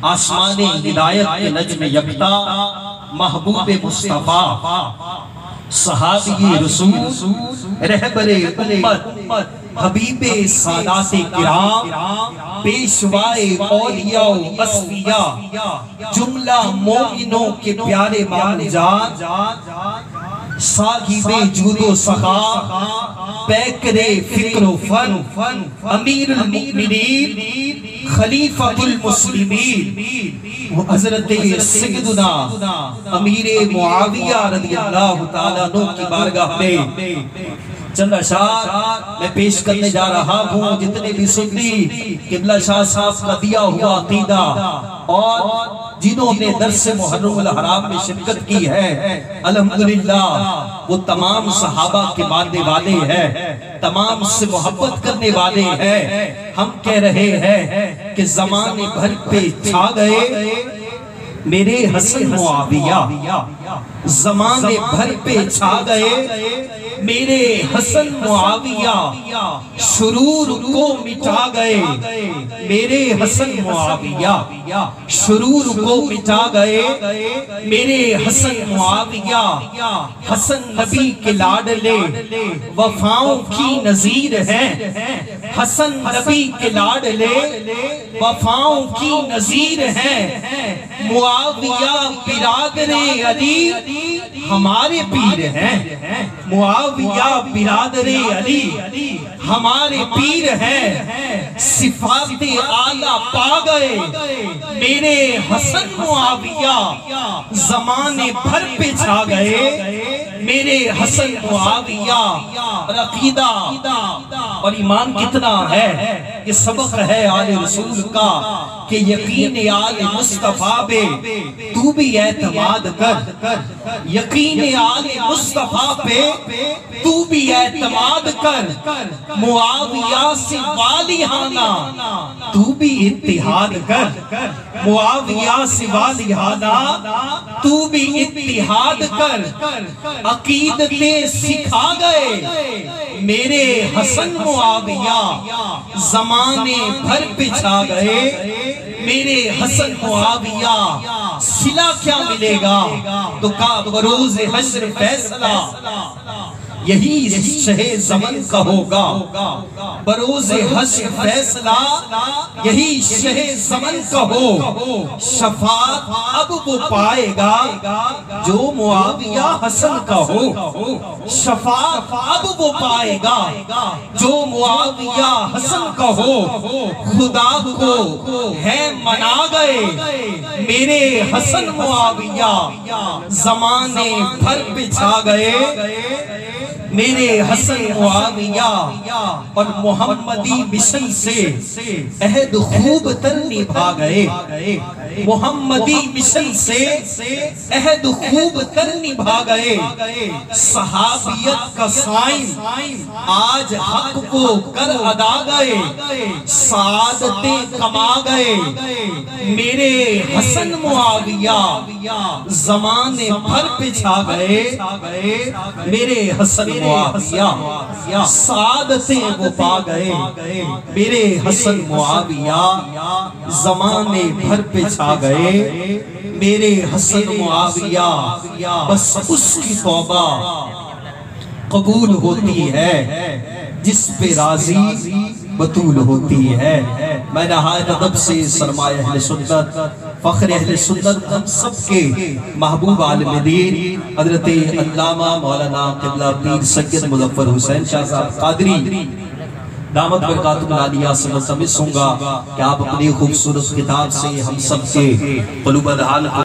आसमानी हिदायत के नज्म यकता महबूब मुस्तफा सहाबी रसूल रहबरे उम्मत हबीबे सादाते किराम पेशवाए औलिया अस्फिया जुमला मोमिनों के प्यारे मामजान साहिबे जूदो सखा पैकरे फिक्रो फन अमीरुल मुमिनीन खलीफतुल मुस्लिमीन वो हजरत सय्यदुना अमीरे मुआविया रज़ियल्लाहु ताला अन्हु की बारगाह में चंद अशार मैं पेश करने जा रहा हूँ। जितने भी सुन्नी किबला शाह साहब का दिया हुआ अकीदा और जिन्होंने दर्स मुहर्रमुल हराम में शिरकत की है, अल्हम्दुलिल्लाह वो तमाम सहाबा के मानने वाले हैं, तमाम से मोहब्बत करने वाले हैं। हम कह रहे हैं कि ज़माने भर पे छा गए मेरे हसन मुआविया, ज़माने भर पे छा गए मेरे हसन मुआविया, शुरूर को मिटा गए मेरे हसन मुआविया, शुरूर को मिटा गए मेरे हसन मुआविया। हसन नबी के लाडले वफाओं की नजीर हैं, हसन नबी के लाडले वफाओं की नजीर हैं। मुआविया बिरादरे अली हमारे पीर हैं, मुआविया बिरादरे अली हमारे पीर हैं। सिफाते आला पा गए मेरे हसन मुआविया, ज़माने भर पे छा गए मेरे हसन मुआविया। और अकीदा और ईमान कितना है, ये सबक है आले रसूल का कि यकीन आले मुस्तफा पे तू भी एतमाद कर, यकीन आले मुस्तफा पे तू भी एतमाद कर। मुआविया से वालिहाना तू भी इत्तिहाद कर, मुआविया से वालिहाना तू भी इत्तिहाद कर। अकीदते सिखा गए मेरे हसन मुआविया, ज़माने भर पे छा गए मेरे हसन मुआविया। सिला क्या मिलेगा तो का बरोज़ हश्र फैसला यही शहे ज़मन का होगा, बरोज़ हश्र फैसला यही शहे ज़मन का हो। शफात अब वो पाएगा जो मुआविया हसन का हो, शफात अब वो पाएगा जो मुआविया हसन का हो। खुदा को है मना गए मेरे हसन मुआविया, ज़माने भर पे छा गए मेरे हसन मुआविया। और मोहम्मदी मिशन से अहद खूब तर निभा गए, मोहम्मदी मिशन से अहद खूब तर निभा गए। सहाबियत का साइन आज हक को कर अदा गए, सादतें कमा गए मेरे हसन मुआविया, ज़माने भर पे छा गए मेरे हसन मुआविया। सादतें वो पा गए मेरे हसन मुआविया, ज़माने भर पे छा गए मेरे हसन मुआविया। बस उसकी तौबा कबूल होती है जिस पे राजी बतूल होती है। मैं नहायत अदब से सरमाए अहले सुन्नत फ़ख्र अहले सुन्नत हम सबके महबूब आलिम दीन हज़रत अल्लामा मौलाना क़िबला पीर सैयद मुज़फ़्फ़र हुसैन शाह साहब क़ादरी दामत बरकातुहुल आलिया से मुल्तमिस हूँगा कि आप अपनी खूबसूरत किताब से हम सबके क़ुलूब हाल